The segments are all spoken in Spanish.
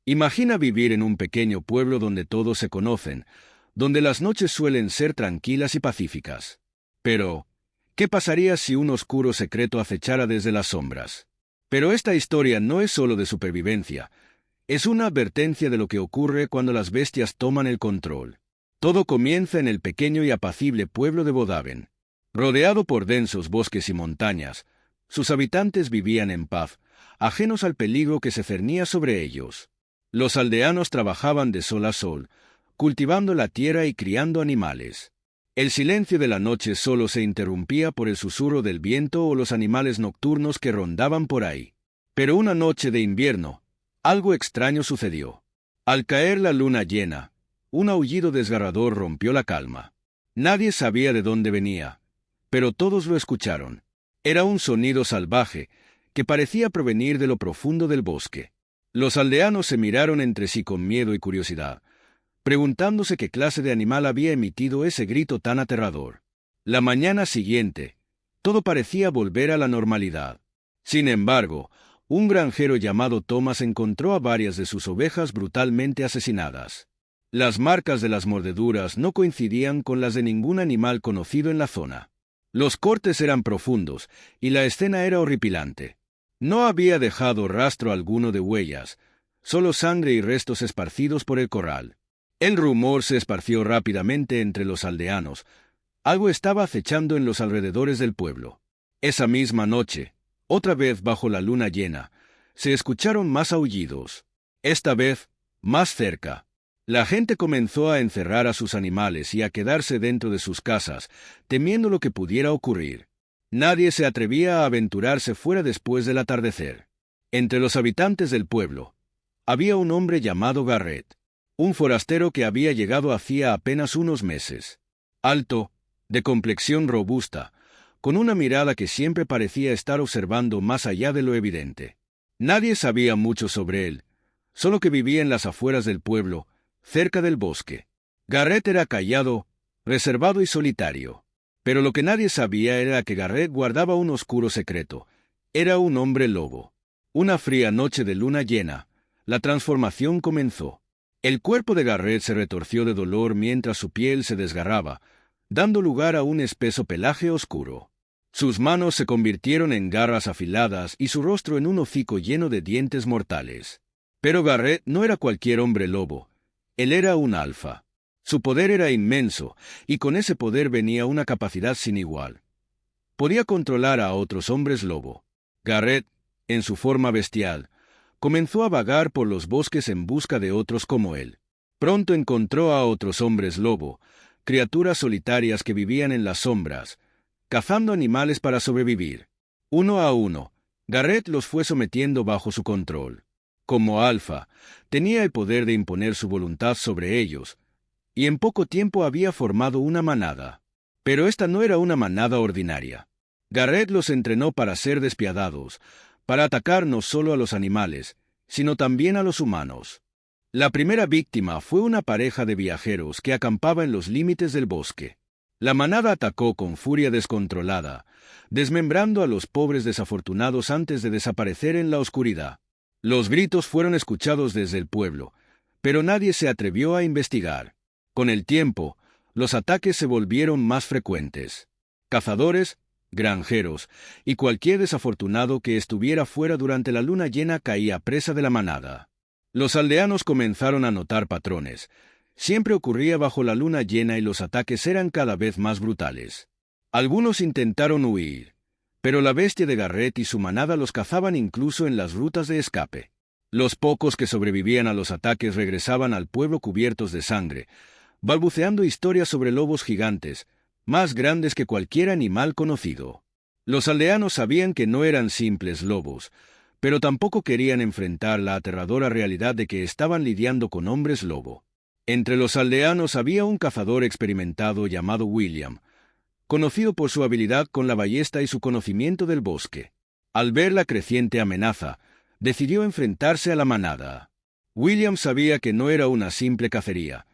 Imagina vivir en un pequeño pueblo donde todos se conocen, donde las noches suelen ser tranquilas y pacíficas. Pero, ¿qué pasaría si un oscuro secreto acechara desde las sombras? Pero esta historia no es solo de supervivencia, es una advertencia de lo que ocurre cuando las bestias toman el control. Todo comienza en el pequeño y apacible pueblo de Bodaven. Rodeado por densos bosques y montañas, sus habitantes vivían en paz, ajenos al peligro que se cernía sobre ellos. Los aldeanos trabajaban de sol a sol, cultivando la tierra y criando animales. El silencio de la noche solo se interrumpía por el susurro del viento o los animales nocturnos que rondaban por ahí. Pero una noche de invierno, algo extraño sucedió. Al caer la luna llena, un aullido desgarrador rompió la calma. Nadie sabía de dónde venía, pero todos lo escucharon. Era un sonido salvaje, que parecía provenir de lo profundo del bosque. Los aldeanos se miraron entre sí con miedo y curiosidad, preguntándose qué clase de animal había emitido ese grito tan aterrador. La mañana siguiente, todo parecía volver a la normalidad. Sin embargo, un granjero llamado Thomas encontró a varias de sus ovejas brutalmente asesinadas. Las marcas de las mordeduras no coincidían con las de ningún animal conocido en la zona. Los cortes eran profundos, y la escena era horripilante. No había dejado rastro alguno de huellas, solo sangre y restos esparcidos por el corral. El rumor se esparció rápidamente entre los aldeanos. Algo estaba acechando en los alrededores del pueblo. Esa misma noche, otra vez bajo la luna llena, se escucharon más aullidos. Esta vez, más cerca. La gente comenzó a encerrar a sus animales y a quedarse dentro de sus casas, temiendo lo que pudiera ocurrir. Nadie se atrevía a aventurarse fuera después del atardecer. Entre los habitantes del pueblo, había un hombre llamado Garrett, un forastero que había llegado hacía apenas unos meses. Alto, de complexión robusta, con una mirada que siempre parecía estar observando más allá de lo evidente. Nadie sabía mucho sobre él, solo que vivía en las afueras del pueblo, cerca del bosque. Garrett era callado, reservado y solitario. Pero lo que nadie sabía era que Garrett guardaba un oscuro secreto. Era un hombre lobo. Una fría noche de luna llena, la transformación comenzó. El cuerpo de Garrett se retorció de dolor mientras su piel se desgarraba, dando lugar a un espeso pelaje oscuro. Sus manos se convirtieron en garras afiladas y su rostro en un hocico lleno de dientes mortales. Pero Garrett no era cualquier hombre lobo. Él era un alfa. Su poder era inmenso, y con ese poder venía una capacidad sin igual. Podía controlar a otros hombres lobo. Garrett, en su forma bestial, comenzó a vagar por los bosques en busca de otros como él. Pronto encontró a otros hombres lobo, criaturas solitarias que vivían en las sombras, cazando animales para sobrevivir. Uno a uno, Garrett los fue sometiendo bajo su control. Como alfa, tenía el poder de imponer su voluntad sobre ellos, y en poco tiempo había formado una manada. Pero esta no era una manada ordinaria. Garrett los entrenó para ser despiadados, para atacar no solo a los animales, sino también a los humanos. La primera víctima fue una pareja de viajeros que acampaba en los límites del bosque. La manada atacó con furia descontrolada, desmembrando a los pobres desafortunados antes de desaparecer en la oscuridad. Los gritos fueron escuchados desde el pueblo, pero nadie se atrevió a investigar. Con el tiempo, los ataques se volvieron más frecuentes. Cazadores, granjeros y cualquier desafortunado que estuviera fuera durante la luna llena caía presa de la manada. Los aldeanos comenzaron a notar patrones. Siempre ocurría bajo la luna llena y los ataques eran cada vez más brutales. Algunos intentaron huir, pero la bestia de Garrett y su manada los cazaban incluso en las rutas de escape. Los pocos que sobrevivían a los ataques regresaban al pueblo cubiertos de sangre, balbuceando historias sobre lobos gigantes, más grandes que cualquier animal conocido. Los aldeanos sabían que no eran simples lobos, pero tampoco querían enfrentar la aterradora realidad de que estaban lidiando con hombres lobo. Entre los aldeanos había un cazador experimentado llamado William, conocido por su habilidad con la ballesta y su conocimiento del bosque. Al ver la creciente amenaza, decidió enfrentarse a la manada. William sabía que no era una simple cacería.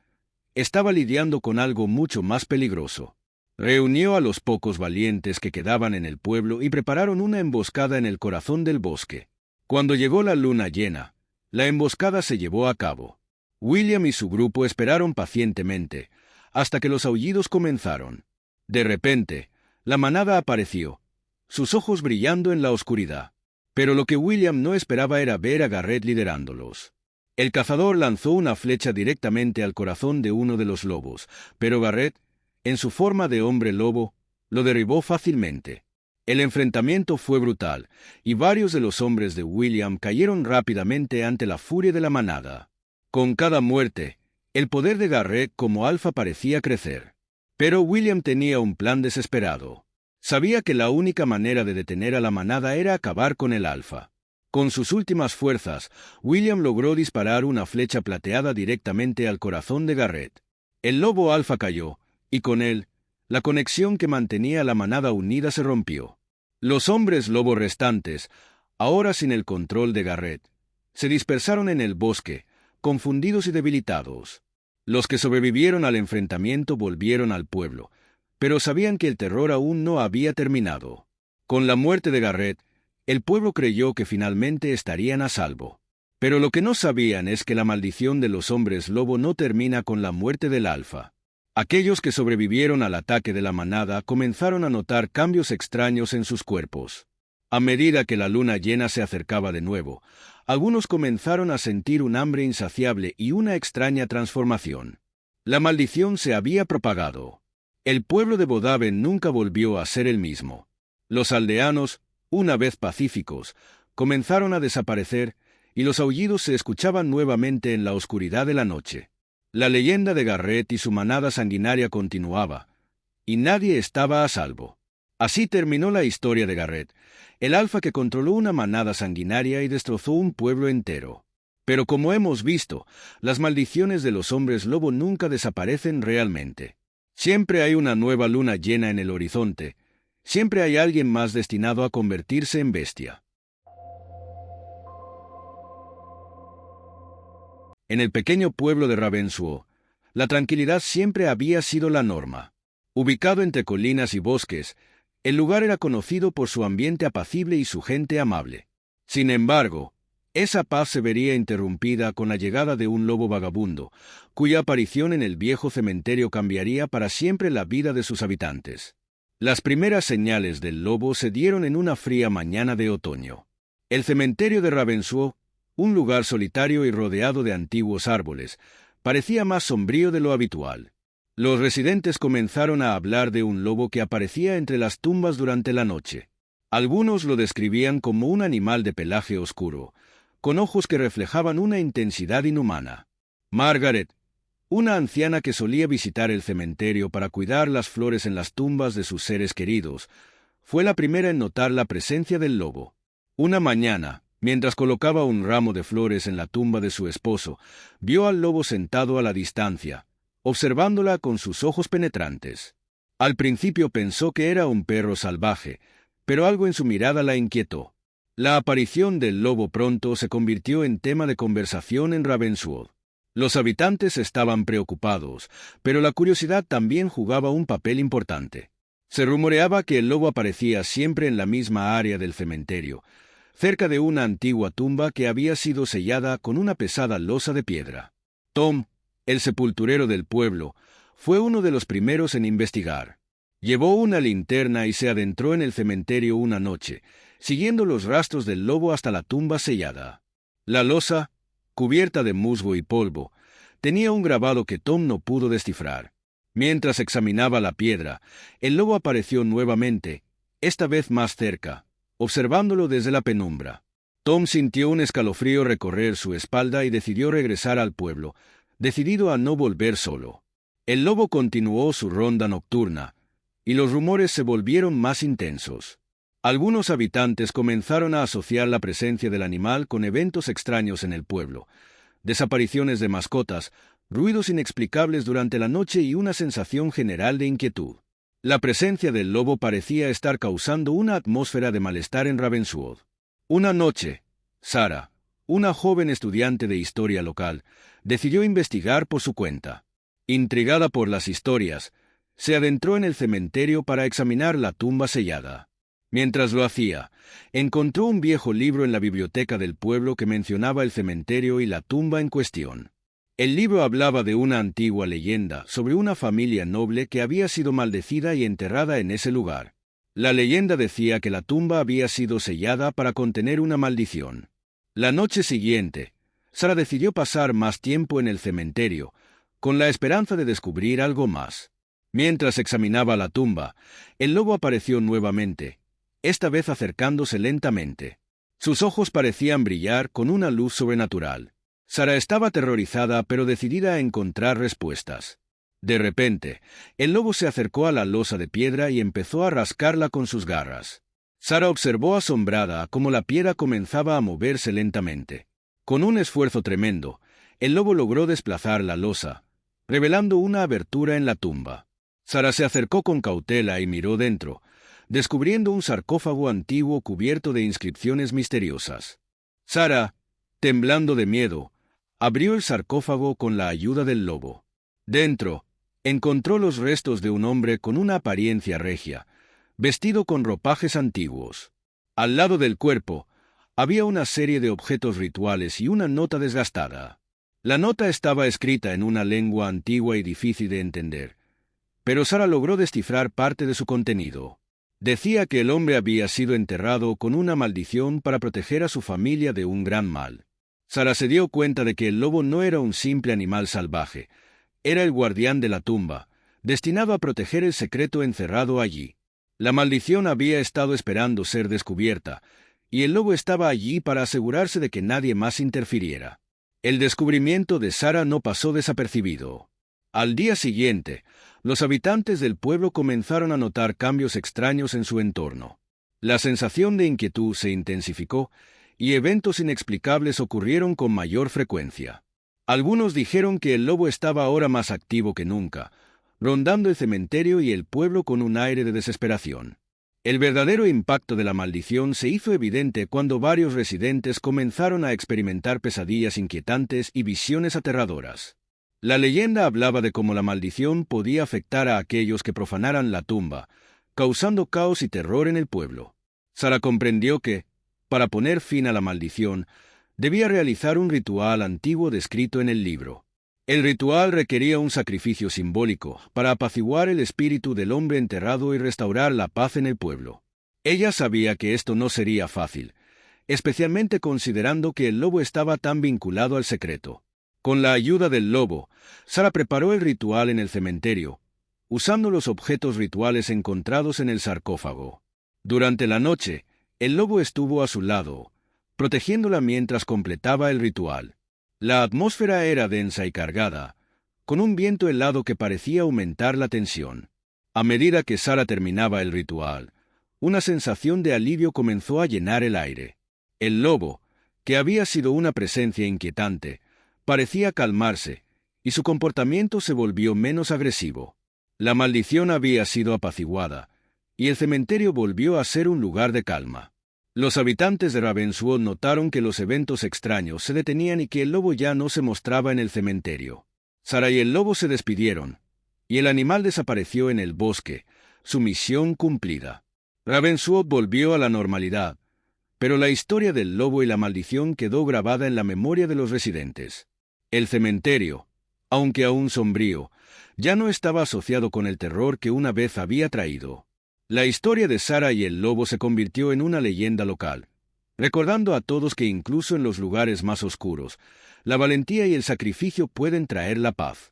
Estaba lidiando con algo mucho más peligroso. Reunió a los pocos valientes que quedaban en el pueblo y prepararon una emboscada en el corazón del bosque. Cuando llegó la luna llena, La emboscada se llevó a cabo. William y su grupo esperaron pacientemente, hasta que los aullidos comenzaron. De repente, la manada apareció, sus ojos brillando en la oscuridad. Pero lo que William no esperaba era ver a Garrett liderándolos. El cazador lanzó una flecha directamente al corazón de uno de los lobos, pero Garrett, en su forma de hombre lobo, lo derribó fácilmente. El enfrentamiento fue brutal, y varios de los hombres de William cayeron rápidamente ante la furia de la manada. Con cada muerte, el poder de Garrett como alfa parecía crecer. Pero William tenía un plan desesperado. Sabía que la única manera de detener a la manada era acabar con el alfa. Con sus últimas fuerzas, William logró disparar una flecha plateada directamente al corazón de Garrett. El lobo alfa cayó, y con él, la conexión que mantenía a la manada unida se rompió. Los hombres lobo restantes, ahora sin el control de Garrett, se dispersaron en el bosque, confundidos y debilitados. Los que sobrevivieron al enfrentamiento volvieron al pueblo, pero sabían que el terror aún no había terminado. Con la muerte de Garrett, el pueblo creyó que finalmente estarían a salvo. Pero lo que no sabían es que la maldición de los hombres lobo no termina con la muerte del alfa. Aquellos que sobrevivieron al ataque de la manada comenzaron a notar cambios extraños en sus cuerpos. A medida que la luna llena se acercaba de nuevo, algunos comenzaron a sentir un hambre insaciable y una extraña transformación. La maldición se había propagado. El pueblo de Bodaven nunca volvió a ser el mismo. Los aldeanos, una vez pacíficos, comenzaron a desaparecer, y los aullidos se escuchaban nuevamente en la oscuridad de la noche. La leyenda de Garrett y su manada sanguinaria continuaba, y nadie estaba a salvo. Así terminó la historia de Garrett, el alfa que controló una manada sanguinaria y destrozó un pueblo entero. Pero como hemos visto, las maldiciones de los hombres lobo nunca desaparecen realmente. Siempre hay una nueva luna llena en el horizonte. Siempre hay alguien más destinado a convertirse en bestia. En el pequeño pueblo de Ravenswood, la tranquilidad siempre había sido la norma. Ubicado entre colinas y bosques, el lugar era conocido por su ambiente apacible y su gente amable. Sin embargo, esa paz se vería interrumpida con la llegada de un lobo vagabundo, cuya aparición en el viejo cementerio cambiaría para siempre la vida de sus habitantes. Las primeras señales del lobo se dieron en una fría mañana de otoño. El cementerio de Ravenswood, un lugar solitario y rodeado de antiguos árboles, parecía más sombrío de lo habitual. Los residentes comenzaron a hablar de un lobo que aparecía entre las tumbas durante la noche. Algunos lo describían como un animal de pelaje oscuro, con ojos que reflejaban una intensidad inhumana. Margaret, una anciana que solía visitar el cementerio para cuidar las flores en las tumbas de sus seres queridos, fue la primera en notar la presencia del lobo. Una mañana, mientras colocaba un ramo de flores en la tumba de su esposo, vio al lobo sentado a la distancia, observándola con sus ojos penetrantes. Al principio pensó que era un perro salvaje, pero algo en su mirada la inquietó. La aparición del lobo pronto se convirtió en tema de conversación en Ravenswood. Los habitantes estaban preocupados, pero la curiosidad también jugaba un papel importante. Se rumoreaba que el lobo aparecía siempre en la misma área del cementerio, cerca de una antigua tumba que había sido sellada con una pesada losa de piedra. Tom, el sepulturero del pueblo, fue uno de los primeros en investigar. Llevó una linterna y se adentró en el cementerio una noche, siguiendo los rastros del lobo hasta la tumba sellada. La losa, cubierta de musgo y polvo, tenía un grabado que Tom no pudo descifrar. Mientras examinaba la piedra, el lobo apareció nuevamente, esta vez más cerca, observándolo desde la penumbra. Tom sintió un escalofrío recorrer su espalda y decidió regresar al pueblo, decidido a no volver solo. El lobo continuó su ronda nocturna, y los rumores se volvieron más intensos. Algunos habitantes comenzaron a asociar la presencia del animal con eventos extraños en el pueblo, desapariciones de mascotas, ruidos inexplicables durante la noche y una sensación general de inquietud. La presencia del lobo parecía estar causando una atmósfera de malestar en Ravenswood. Una noche, Sarah, una joven estudiante de historia local, decidió investigar por su cuenta. Intrigada por las historias, se adentró en el cementerio para examinar la tumba sellada. Mientras lo hacía, encontró un viejo libro en la biblioteca del pueblo que mencionaba el cementerio y la tumba en cuestión. El libro hablaba de una antigua leyenda sobre una familia noble que había sido maldecida y enterrada en ese lugar. La leyenda decía que la tumba había sido sellada para contener una maldición. La noche siguiente, Sara decidió pasar más tiempo en el cementerio, con la esperanza de descubrir algo más. Mientras examinaba la tumba, el lobo apareció nuevamente, esta vez acercándose lentamente. Sus ojos parecían brillar con una luz sobrenatural. Sara estaba aterrorizada pero decidida a encontrar respuestas. De repente, el lobo se acercó a la losa de piedra y empezó a rascarla con sus garras. Sara observó asombrada cómo la piedra comenzaba a moverse lentamente. Con un esfuerzo tremendo, el lobo logró desplazar la losa, revelando una abertura en la tumba. Sara se acercó con cautela y miró dentro, descubriendo un sarcófago antiguo cubierto de inscripciones misteriosas. Sara, temblando de miedo, abrió el sarcófago con la ayuda del lobo. Dentro, encontró los restos de un hombre con una apariencia regia, vestido con ropajes antiguos. Al lado del cuerpo, había una serie de objetos rituales y una nota desgastada. La nota estaba escrita en una lengua antigua y difícil de entender, pero Sara logró descifrar parte de su contenido. Decía que el hombre había sido enterrado con una maldición para proteger a su familia de un gran mal. Sara se dio cuenta de que el lobo no era un simple animal salvaje, era el guardián de la tumba, destinado a proteger el secreto encerrado allí. La maldición había estado esperando ser descubierta, y el lobo estaba allí para asegurarse de que nadie más interfiriera. El descubrimiento de Sara no pasó desapercibido. Al día siguiente, los habitantes del pueblo comenzaron a notar cambios extraños en su entorno. La sensación de inquietud se intensificó, y eventos inexplicables ocurrieron con mayor frecuencia. Algunos dijeron que el lobo estaba ahora más activo que nunca, rondando el cementerio y el pueblo con un aire de desesperación. El verdadero impacto de la maldición se hizo evidente cuando varios residentes comenzaron a experimentar pesadillas inquietantes y visiones aterradoras. La leyenda hablaba de cómo la maldición podía afectar a aquellos que profanaran la tumba, causando caos y terror en el pueblo. Sara comprendió que, para poner fin a la maldición, debía realizar un ritual antiguo descrito en el libro. El ritual requería un sacrificio simbólico para apaciguar el espíritu del hombre enterrado y restaurar la paz en el pueblo. Ella sabía que esto no sería fácil, especialmente considerando que el lobo estaba tan vinculado al secreto. Con la ayuda del lobo, Sara preparó el ritual en el cementerio, usando los objetos rituales encontrados en el sarcófago. Durante la noche, el lobo estuvo a su lado, protegiéndola mientras completaba el ritual. La atmósfera era densa y cargada, con un viento helado que parecía aumentar la tensión. A medida que Sara terminaba el ritual, una sensación de alivio comenzó a llenar el aire. El lobo, que había sido una presencia inquietante, parecía calmarse, y su comportamiento se volvió menos agresivo. La maldición había sido apaciguada, y el cementerio volvió a ser un lugar de calma. Los habitantes de Ravenswood notaron que los eventos extraños se detenían y que el lobo ya no se mostraba en el cementerio. Sara y el lobo se despidieron, y el animal desapareció en el bosque, su misión cumplida. Ravenswood volvió a la normalidad, pero la historia del lobo y la maldición quedó grabada en la memoria de los residentes. El cementerio, aunque aún sombrío, ya no estaba asociado con el terror que una vez había traído. La historia de Sara y el lobo se convirtió en una leyenda local, recordando a todos que incluso en los lugares más oscuros, la valentía y el sacrificio pueden traer la paz.